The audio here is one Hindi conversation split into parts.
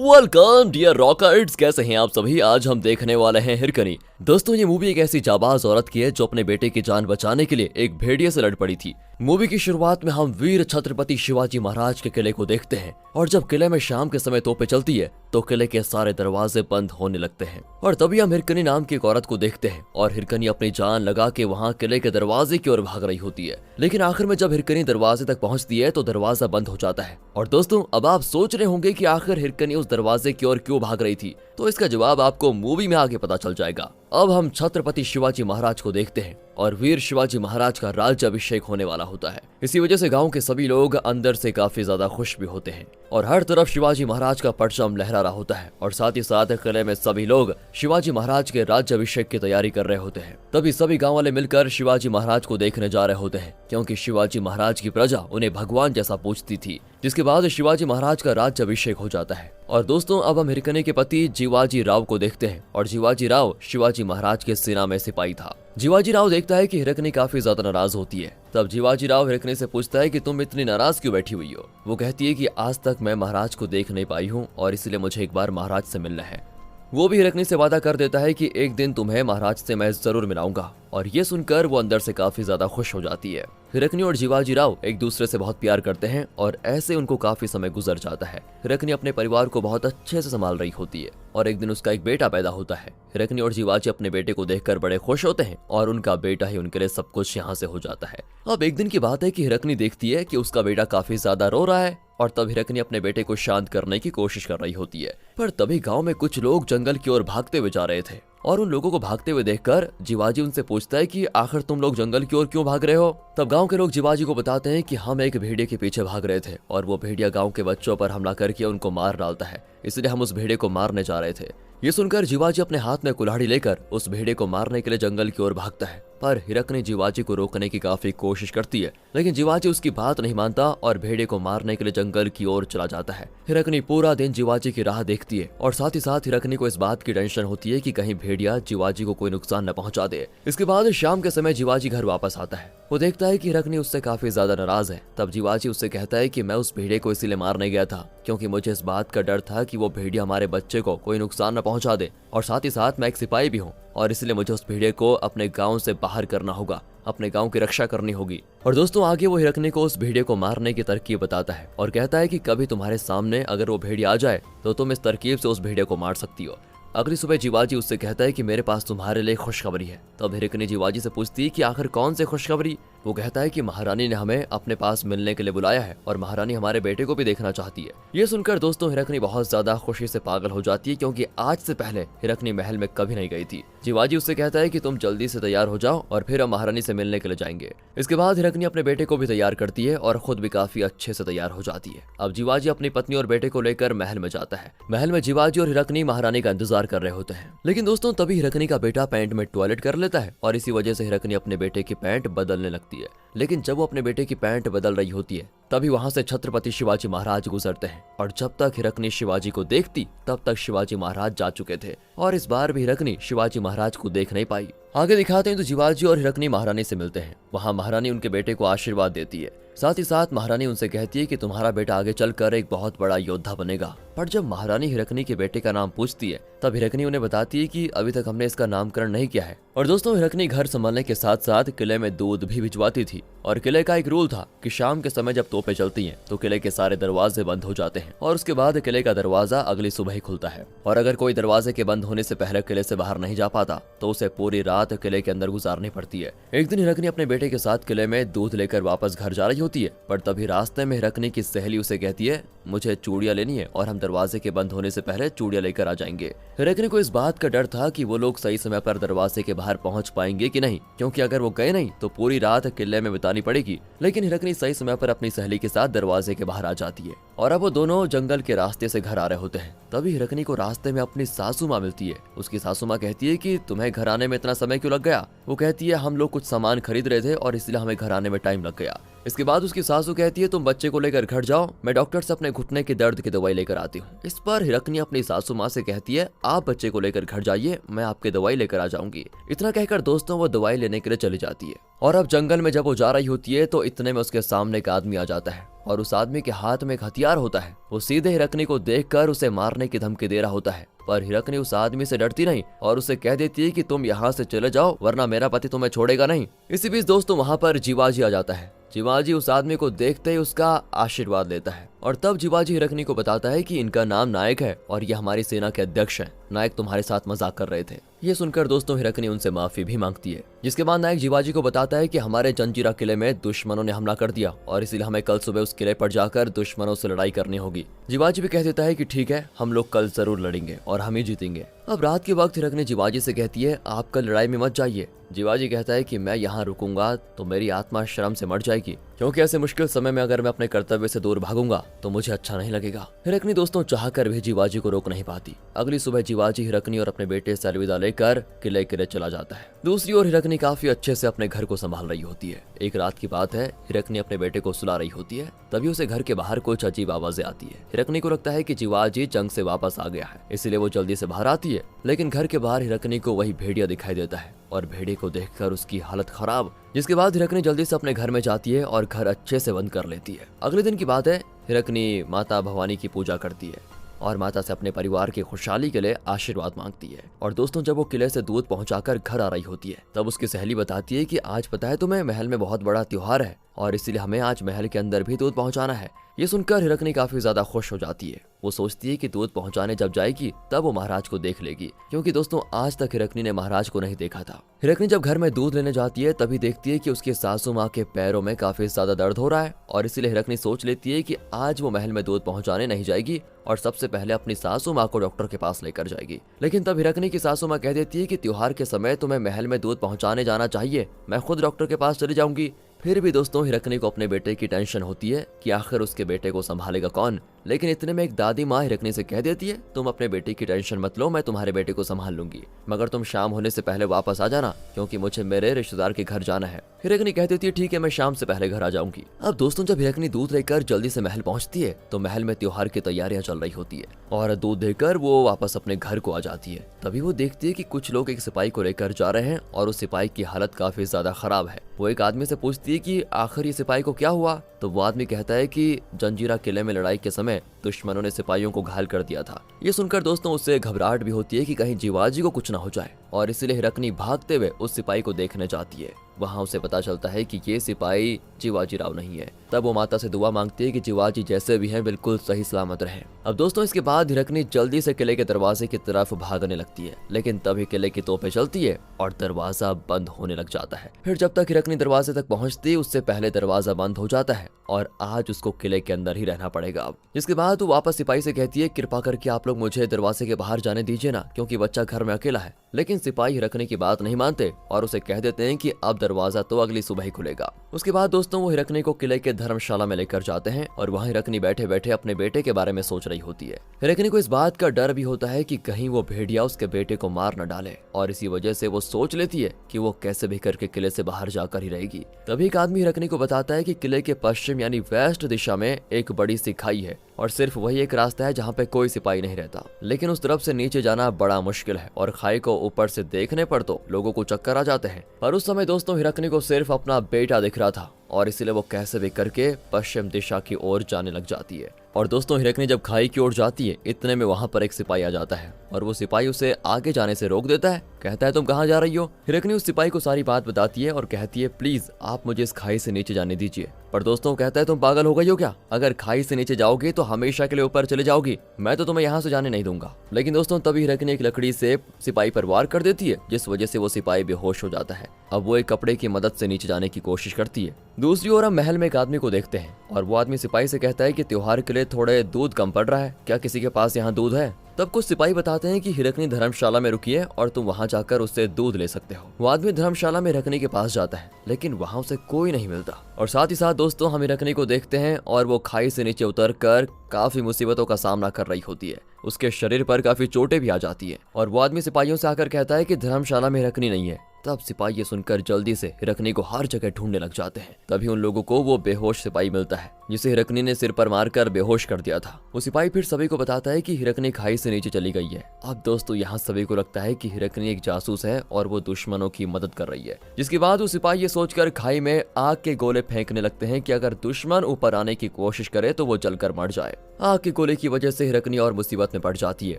वेलकम डियर रॉकर्ट्स, कैसे हैं आप सभी। आज हम देखने वाले हैं हिरकनी। दोस्तों, ये मूवी एक ऐसी जाबाज औरत की है जो अपने बेटे की जान बचाने के लिए एक भेड़िए से लड़ पड़ी थी। मूवी की शुरुआत में हम वीर छत्रपति शिवाजी महाराज के किले को देखते हैं और जब किले में शाम के समय तोपें चलती है तो किले के सारे दरवाजे बंद होने लगते हैं और तभी हम हिरकनी नाम की एक औरत को देखते हैं और हिरकनी अपनी जान लगा के वहाँ किले के दरवाजे की ओर भाग रही होती है। लेकिन आखिर में जब हिरकनी दरवाजे तक पहुँचती है तो दरवाजा बंद हो जाता है। और दोस्तों, अब आप सोच रहे होंगे कि आखिर हिरकनी उस दरवाजे की ओर क्यों भाग रही थी, तो इसका जवाब आपको मूवी में आगे पता चल जाएगा। अब हम छत्रपति शिवाजी महाराज को देखते हैं और वीर शिवाजी महाराज का राज्य अभिषेक होने वाला होता है। इसी वजह से गांव के सभी लोग अंदर से काफी ज्यादा खुश भी होते हैं और हर तरफ शिवाजी महाराज का परचम लहरा रहा होता है और साथ ही साथ किले में सभी लोग शिवाजी महाराज के राज्य अभिषेक की तैयारी कर रहे होते हैं। तभी सभी गांव वाले मिलकर शिवाजी महाराज को देखने जा रहे होते हैं क्योंकि शिवाजी महाराज की प्रजा उन्हें भगवान जैसा पूजती थी, जिसके बाद शिवाजी महाराज का राज्य अभिषेक हो जाता है। और दोस्तों, अब हम हिरकनी के पति जीवाजी राव को देखते हैं और जीवाजी राव शिवाजी महाराज के सेना में सिपाही था। जीवाजी राव देखता है कि हिरकनी काफी ज्यादा नाराज होती है। तब जीवाजी राव हिरकनी से पूछता है कि तुम इतनी नाराज क्यों बैठी हुई हो। वो कहती है कि आज तक मैं महाराज को देख नहीं पाई हूँ और इसलिए मुझे एक बार महाराज से मिलना है। वो भी हिरकनी से वादा कर देता है कि एक दिन तुम्हें महाराज से मैं जरूर मिलाऊंगा और ये सुनकर वो अंदर से काफी ज्यादा खुश हो जाती है। हिरकनी और जीवाजी राव एक दूसरे से बहुत प्यार करते हैं और ऐसे उनको काफी समय गुजर जाता है। हिरकनी अपने परिवार को बहुत अच्छे से संभाल रही होती है और एक दिन उसका एक बेटा पैदा होता है। हिरकनी और जीवाजी अपने बेटे को देखकर बड़े खुश होते हैं और उनका बेटा ही उनके लिए सब कुछ यहाँ से हो जाता है। अब एक दिन की बात है कि हिरकनी देखती है कि उसका बेटा काफी ज्यादा रो रहा है और तब हिरकनी अपने बेटे को शांत करने की कोशिश कर रही होती है। पर तभी गांव में कुछ लोग जंगल की ओर भागते हुए जा रहे थे और उन लोगों को भागते हुए देखकर जीवाजी उनसे पूछता है कि आखिर तुम लोग जंगल की ओर क्यों भाग रहे हो। तब गांव के लोग जीवाजी को बताते हैं कि हम एक भेड़िए के पीछे भाग रहे थे और वो भेड़िया गांव के बच्चों पर हमला करके उनको मार डालता है, इसलिए हम उस भेड़िए को मारने जा रहे थे। ये सुनकर जीवाजी अपने हाथ में कुल्हाड़ी लेकर उस भेड़िए को मारने के लिए जंगल की ओर भागता है। पर हिरकनी जीवाजी को रोकने की काफी कोशिश करती है, लेकिन जीवाजी उसकी बात नहीं मानता और भेड़िए को मारने के लिए जंगल की ओर चला जाता है। हिरकनी पूरा दिन जीवाजी की राह देखती है और साथ ही साथ हिरकनी को इस बात की टेंशन होती है कि कहीं भेड़िया जीवाजी को कोई नुकसान न पहुंचा दे। इसके बाद शाम के समय जीवाजी घर वापस आता है। वो देखता है कि हिरकनी उससे काफी ज्यादा नाराज है। तब जीवाजी उससे कहता है कि मैं उस भेड़िए को इसीलिए मारने गया था क्योंकि मुझे इस बात का डर था कि वो भेड़िया हमारे बच्चे को कोई नुकसान न पहुंचा दे और साथ ही साथ मैं एक सिपाही भी हूँ और इसलिए मुझे उस भेड़िए को अपने गांव से बाहर करना होगा, अपने गांव की रक्षा करनी होगी। और दोस्तों, आगे वो हिरकनी को उस भेड़िए को मारने की तरकीब बताता है और कहता है कि कभी तुम्हारे सामने अगर वो भेड़िया आ जाए तो तुम इस तरकीब से उस भेड़िए को मार सकती हो। अगली सुबह जीवाजी उससे कहता है कि मेरे पास तुम्हारे लिए खुशखबरी है। तब हिरकनी जीवाजी से पूछती है कि आखिर कौन सी खुशखबरी। वो कहता है कि महारानी ने हमें अपने पास मिलने के लिए बुलाया है और महारानी हमारे बेटे को भी देखना चाहती है। ये सुनकर दोस्तों हिरकनी बहुत ज्यादा खुशी से पागल हो जाती है क्योंकि आज से पहले हिरकनी महल में कभी नहीं गई थी। जीवाजी उससे कहता है कि तुम जल्दी से तैयार हो जाओ और फिर हम महारानी से मिलने के लिए जाएंगे। इसके बाद हिरकनी अपने बेटे को भी तैयार करती है और खुद भी काफी अच्छे से तैयार हो जाती है। अब जीवाजी अपनी पत्नी और बेटे को लेकर महल में जाता है। महल में जीवाजी और हिरकनी महारानी का इंतजार कर रहे होते हैं। लेकिन दोस्तों, तभी हिरकनी का बेटा पैंट में टॉयलेट कर लेता है और इसी वजह से हिरकनी अपने बेटे की पैंट बदलने लगती है। लेकिन जब वो अपने बेटे की पैंट बदल रही होती है तभी वहां से छत्रपति शिवाजी महाराज गुजरते हैं और जब तक हिरकनी शिवाजी को देखती तब तक शिवाजी महाराज जा चुके थे और इस बार भी हिरकनी शिवाजी महाराज को देख नहीं पाई। आगे दिखाते हैं तो जीवाजी और हिरकनी महारानी से मिलते हैं। वहां महारानी उनके बेटे को आशीर्वाद देती है। साथ ही साथ महारानी उनसे कहती है कि तुम्हारा बेटा आगे चलकर एक बहुत बड़ा योद्धा बनेगा। पर जब महारानी हिरकनी के बेटे का नाम पूछती है तब हिरकनी उन्हें बताती है कि अभी तक हमने इसका नामकरण नहीं किया है। और दोस्तों, हिरकनी घर संभालने के साथ साथ किले में दूध भी भिजवाती थी और किले का एक रूल था कि शाम के समय जब तोपें चलती हैं तो किले के सारे दरवाजे बंद हो जाते हैं और उसके बाद किले का दरवाजा अगली सुबह ही खुलता है। और अगर कोई दरवाजे के बंद होने से पहले किले से बाहर नहीं जा पाता तो उसे पूरी रात किले के अंदर गुजारनी पड़ती है। एक दिन हिरकनी अपने बेटे के साथ किले में दूध लेकर वापस घर जा रही होती है, पर तभी रास्ते में हिरकनी की सहेली उसे कहती है मुझे चूड़ियां लेनी है और हम दरवाजे के बंद होने से पहले चूड़ियां लेकर आ जाएंगे। हिरकनी को इस बात का डर था कि वो लोग सही समय पर दरवाजे के बाहर पहुंच पाएंगे कि नहीं, क्योंकि अगर वो गए नहीं तो पूरी रात किले में बितानी पड़ेगी। लेकिन हिरकनी सही समय पर अपनी सहेली के साथ दरवाजे के बाहर आ जाती है और अब वो दोनों जंगल के रास्ते से घर आ रहे होते हैं। तभी हिरकनी को रास्ते में अपनी सासू माँ मिलती है। उसकी सासू माँ कहती है कि तुम्हें घर आने में इतना समय क्यों लग गया। वो कहती है हम लोग कुछ सामान खरीद रहे थे और इसलिए हमें घर आने में टाइम लग गया। इसके बाद उसकी सासू कहती है तुम बच्चे को लेकर घर जाओ, मैं डॉक्टर से अपने घुटने के दर्द की दवाई लेकर आती हूँ। इस पर हिरकनी अपनी सासू माँ से कहती है आप बच्चे को लेकर घर जाइए, मैं आपकी दवाई लेकर आ जाऊंगी। इतना कहकर दोस्तों वो दवाई लेने के लिए चली जाती है और अब जंगल में जब वो जा रही होती है तो इतने में उसके सामने एक आदमी आ जाता है और उस आदमी के हाथ में एक हथियार होता है। वो सीधे हिरकनी को देखकर उसे मारने की धमकी दे रहा होता है, पर हिरकनी उस आदमी से डरती नहीं और उसे कह देती है कि तुम यहाँ से चले जाओ वरना मेरा पति तुम्हें छोड़ेगा नहीं। इसी बीच दोस्तों वहाँ पर जीवाजी आ जाता है। जीवाजी उस आदमी को देखते ही उसका आशीर्वाद लेता है और तब जीवाजी हिरकनी को बताता है कि इनका नाम नायक है और ये हमारी सेना के अध्यक्ष हैं। नायक तुम्हारे साथ मजाक कर रहे थे। ये सुनकर दोस्तों हिरकनी उनसे माफी भी मांगती है, जिसके बाद नायक जीवाजी को बताता है कि हमारे जंजीरा किले में दुश्मनों ने हमला कर दिया और इसीलिए हमें कल सुबह उस किले पर जाकर दुश्मनों से लड़ाई करनी होगी। जीवाजी भी कह देता है कि ठीक है, हम लोग कल जरूर लड़ेंगे और हम ही जीतेंगे। अब रात के वक्त हिरकनी जीवाजी से कहती है आप कल लड़ाई में मत जाइए। जीवाजी कहता है कि मैं यहाँ रुकूंगा तो मेरी आत्मा शर्म से मर जाएगी, क्योंकि ऐसे मुश्किल समय में अगर मैं अपने कर्तव्य से दूर भागूंगा तो मुझे अच्छा नहीं लगेगा। हिरकनी दोस्तों चाहकर भी जीवाजी को रोक नहीं पाती। अगली सुबह जीवाजी हिरकनी और अपने बेटे से अलविदा लेकर किले चला जाता है। दूसरी ओर हिरकनी काफी अच्छे से अपने घर को संभाल रही होती है। एक रात की बात है, हिरकनी अपने बेटे को सुला रही होती है, तभी उसे घर के बाहर कुछ अजीब आवाजें आती है। हिरकनी को लगता है कि जीवाजी जंग से वापस आ गया है, इसीलिए वो जल्दी से बाहर आती है, लेकिन घर के बाहर हिरकनी को वही भेड़िया दिखाई देता है और भेड़िए को देखकर उसकी हालत खराब। जिसके बाद हिरकनी जल्दी से अपने घर में जाती है और घर अच्छे से बंद कर लेती है। अगले दिन की बात है, हिरकनी माता भवानी की पूजा करती है और माता से अपने परिवार की खुशहाली के लिए आशीर्वाद मांगती है। और दोस्तों जब वो किले से दूध पहुंचाकर घर आ रही होती है तब उसकी सहेली बताती है कि आज पता है तुम्हें, महल में बहुत बड़ा त्योहार है और इसीलिए हमें आज महल के अंदर भी दूध पहुंचाना है। ये सुनकर हिरकनी काफी ज्यादा खुश हो जाती है। वो सोचती है कि दूध पहुंचाने जब जाएगी तब वो महाराज को देख लेगी, क्योंकि दोस्तों आज तक हिरकनी ने महाराज को नहीं देखा था। हिरकनी जब घर में दूध लेने जाती है तभी देखती है कि उसकी सासू माँ के पैरों में काफी ज्यादा दर्द हो रहा है और इसीलिए हिरकनी सोच लेती है कि आज वो महल में दूध पहुंचाने नहीं जाएगी और सबसे पहले अपनी सासू माँ को डॉक्टर के पास लेकर जाएगी। लेकिन तब हिरकनी की सासू माँ कह देती है कि त्योहार के समय तुम्हें महल में दूध पहुंचाने जाना चाहिए, मैं खुद डॉक्टर के पास चली जाऊंगी। फिर भी दोस्तों हिरकनी को अपने बेटे की टेंशन होती है कि आखिर उसके बेटे को संभालेगा कौन। लेकिन इतने में एक दादी माँ हिरकनी से कह देती है तुम अपने बेटे की टेंशन मत लो, मैं तुम्हारे बेटे को संभाल लूंगी, मगर तुम शाम होने से पहले वापस आ जाना, क्योंकि मुझे मेरे रिश्तेदार के घर जाना है। हिरकनी कह देती है ठीक है, मैं शाम से पहले घर आ जाऊंगी। अब दोस्तों जब हिरकनी दूध लेकर जल्दी से महल पहुंचती है तो महल में त्योहार की तैयारियां चल रही होती है और दूध देकर वो वापस अपने घर को आ जाती है। तभी वो देखती है कि कुछ लोग एक सिपाही को लेकर जा रहे हैं और उस सिपाही की हालत काफी ज्यादा खराब है। वो एक आदमी से पूछती है कि आखिर ये सिपाही को क्या हुआ, तो वो आदमी कहता है कि जंजीरा किले में लड़ाई के समय दुश्मनों ने सिपाहियों को घायल कर दिया था। ये सुनकर दोस्तों उससे घबराहट भी होती है कि कहीं जीवाजी को कुछ ना हो जाए और इसीलिए हिरकनी भागते हुए उस सिपाही को देखने जाती है। वहाँ उसे पता चलता है कि ये सिपाही जीवाजी राव नहीं है। तब वो माता से दुआ मांगती है कि जीवाजी जैसे भी हैं बिल्कुल सही सलामत रहें। अब दोस्तों इसके बाद हिरकनी जल्दी से किले के दरवाजे की तरफ भागने लगती है, लेकिन तभी किले की तोपें चलती है और दरवाजा बंद होने लग जाता है। फिर जब तक हिरकनी दरवाजे तक पहुंचती उससे पहले दरवाजा बंद हो जाता है और आज उसको किले के अंदर ही रहना पड़ेगा। अब जिसके बाद वो वापस सिपाही से कहती है कृपा करके आप लोग मुझे दरवाजे के बाहर जाने दीजिए ना, क्योंकि बच्चा घर में अकेला है। लेकिन सिपाही हिरकनी की बात नहीं मानते और उसे कह देते हैं कि अब दरवाजा तो अगली सुबह ही खुलेगा। उसके बाद दोस्तों वो हिरकनी को किले के धर्मशाला में लेकर जाते हैं और वहाँ हिरकनी बैठे बैठे अपने बेटे के बारे में सोच रही होती है। हिरकनी को इस बात का डर भी होता है कि कहीं वो भेड़िया उसके बेटे को मार न डाले और इसी वजह से वो सोच लेती है कि वो कैसे भी करके किले से बाहर जाकर ही रहेगी। तभी एक आदमी हिरकनी को बताता है कि किले के पश्चिम यानी वेस्ट दिशा में एक बड़ी सी खाई है और सिर्फ वही एक रास्ता है जहाँ पे कोई सिपाही नहीं रहता, लेकिन उस तरफ से नीचे जाना बड़ा मुश्किल है और खाई को ऊपर से देखने पर तो लोगों को चक्कर आ जाते हैं। पर उस समय दोस्तों हिरकनी को सिर्फ अपना बेटा दिख रहा था और इसीलिए वो कैसे भी करके पश्चिम दिशा की ओर जाने लग जाती है। और दोस्तों हिरकनी जब खाई की ओर जाती है इतने में वहाँ पर एक सिपाही आ जाता है और वो सिपाही उसे आगे जाने से रोक देता है। कहता है तुम कहाँ जा रही हो। हिरकनी उस सिपाही को सारी बात बताती है और कहती है प्लीज आप मुझे इस खाई से नीचे जाने दीजिए। पर दोस्तों कहता है तुम पागल हो गई हो क्या, अगर खाई से नीचे जाओगे तो हमेशा के लिए ऊपर चले जाओगी, मैं तो तुम्हें यहाँ से जाने नहीं दूंगा। लेकिन दोस्तों तभी हिरकनी एक लकड़ी से सिपाही पर वार कर देती है, जिस वजह से वो सिपाही बेहोश हो जाता है। अब वो एक कपड़े की मदद से नीचे जाने की कोशिश करती है। दूसरी ओर हम महल में एक आदमी को देखते हैं और वो आदमी सिपाही से कहता है कि त्योहार के लिए थोड़े दूध कम पड़ रहा है, क्या किसी के पास यहाँ दूध है। तब कुछ सिपाही बताते हैं कि हिरकनी धर्मशाला में रुकी है और तुम वहां जाकर उससे दूध ले सकते हो। वो आदमी धर्मशाला में हिरकनी के पास जाता है लेकिन वहां उसे कोई नहीं मिलता। और साथ ही साथ दोस्तों हम हिरकनी को देखते हैं और वो खाई से नीचे उतरकर काफी मुसीबतों का सामना कर रही होती है। उसके शरीर पर काफी चोटें भी आ जाती है और वो आदमी सिपाहियों से आकर कहता है कि धर्मशाला में हिरकनी नहीं है, तब सिपाही ये सुनकर जल्दी से हिरकनी को हर जगह ढूंढने लग जाते हैं। तभी उन लोगों को वो बेहोश सिपाही मिलता है जिसे हिरकनी ने सिर पर मारकर बेहोश कर दिया था। वो सिपाही फिर सभी को बताता है कि हिरकनी खाई से नीचे चली गई है। अब दोस्तों यहाँ सभी को लगता है कि हिरकनी एक जासूस है और वो दुश्मनों की मदद कर रही है। जिसके बाद वो सिपाही ये सोचकर खाई में आग के गोले फेंकने लगते हैं कि अगर दुश्मन ऊपर आने की कोशिश करे तो वो जलकर मर जाए। आग के गोले की वजह से हिरकनी और मुसीबत में पड़ जाती है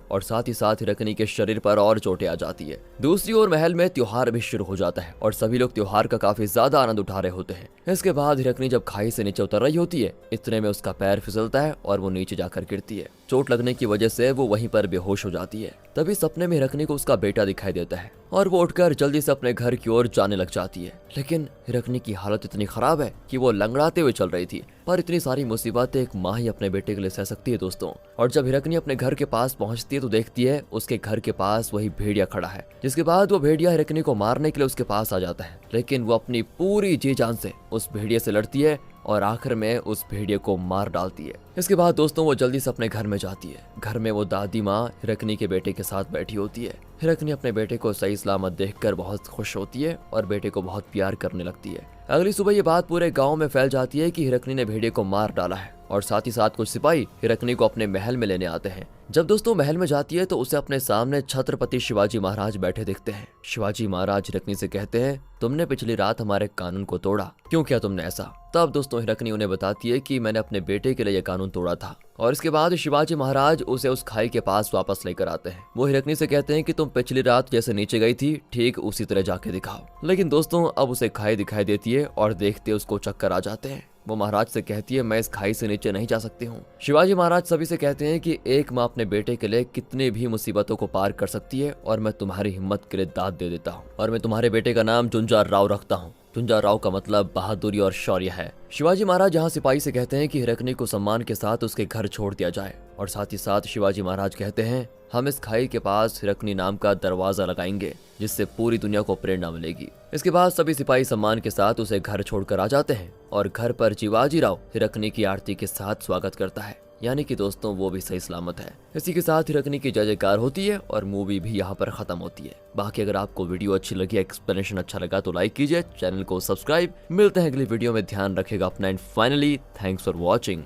और साथ ही साथ हिरकनी के शरीर पर और चोटें आ जाती है। दूसरी ओर महल में त्योहार भी शुरू हो जाता है और सभी लोग त्योहार का काफी ज्यादा आनंद उठा रहे होते हैं। इसके बाद हिरकनी जब खाई से नीचे उतर रही होती है, इतने में उसका पैर फिसलता है और वो नीचे जाकर गिरती है। चोट लगने की वजह से वो वहीं पर बेहोश हो जाती है। तभी सपने में हिरकनी को उसका बेटा दिखाई देता है और वो उठकर जल्दी से अपने घर की ओर जाने लग जाती है। लेकिन हिरकनी की हालत इतनी खराब है कि वो लंगड़ाते हुए चल रही थी। पर इतनी सारी मुसीबत एक माँ ही अपने बेटे के लिए सह सकती है दोस्तों। और जब हिरकनी अपने घर के पास पहुंचती है तो देखती है उसके घर के पास वही भेड़िया खड़ा है। जिसके बाद वो भेड़िया हिरकनी को मारने के लिए उसके पास आ जाता है, लेकिन वो अपनी पूरी जी जान से उस भेड़िए से लड़ती है और आखिर में उस भेड़िए को मार डालती है। इसके बाद दोस्तों वो जल्दी से अपने घर में जाती है। घर में वो दादी माँ हिरकनी के बेटे के साथ बैठी होती है। हिरकनी अपने बेटे को सही सलामत देखकर बहुत खुश होती है और बेटे को बहुत प्यार करने लगती है। अगली सुबह ये बात पूरे गांव में फैल जाती है कि हिरकनी ने भेड़िए को मार डाला है और साथ ही साथ कुछ सिपाही हिरकनी को अपने महल में लेने आते हैं। जब दोस्तों महल में जाती है तो उसे अपने सामने छत्रपति शिवाजी महाराज बैठे दिखते हैं। शिवाजी महाराज हिरकनी से कहते हैं, तुमने पिछली रात हमारे कानून को तोड़ा, क्यों किया तुमने ऐसा? तब दोस्तों हिरकनी उन्हें बताती है कि मैंने अपने बेटे के लिए यह कानून तोड़ा था। और इसके बाद शिवाजी महाराज उसे उस खाई के पास वापस लेकर आते हैं। वो हिरकनी से कहते हैं कि तुम पिछली रात जैसे नीचे गई थी ठीक उसी तरह जाके दिखाओ। लेकिन दोस्तों अब उसे खाई दिखाई देती है और देखते उसको चक्कर आ जाते हैं। वो महाराज से कहती है, मैं इस खाई से नीचे नहीं जा सकती हूँ। शिवाजी महाराज सभी से कहते हैं कि एक माँ अपने बेटे के लिए कितनी भी मुसीबतों को पार कर सकती है और मैं तुम्हारी हिम्मत के लिए दाद दे देता हूँ और मैं तुम्हारे बेटे का नाम झुंझार राव रखता हूँ। झुंझार राव का मतलब बहादुरी और शौर्य है। शिवाजी महाराज यहाँ सिपाही से कहते हैं कि हिरकनी को सम्मान के साथ उसके घर छोड़ दिया जाए और साथ ही साथ शिवाजी महाराज कहते हैं, हम इस खाई के पास हिरकनी नाम का दरवाजा लगाएंगे जिससे पूरी दुनिया को प्रेरणा मिलेगी। इसके बाद सभी सिपाही सम्मान के साथ उसे घर छोड़कर आ जाते हैं और घर पर शिवाजी राव हिरकनी की आरती के साथ स्वागत करता है, यानी कि दोस्तों वो भी सही सलामत है। इसी के साथ हिरकनी की जय जयकार होती है और मूवी भी यहाँ पर खत्म होती है। बाकी अगर आपको वीडियो अच्छी लगी, एक्सप्लेनेशन अच्छा लगा तो लाइक कीजिए, चैनल को सब्सक्राइब। मिलते हैं अगली वीडियो में, ध्यान रखेगा अपना and finally thanks for watching.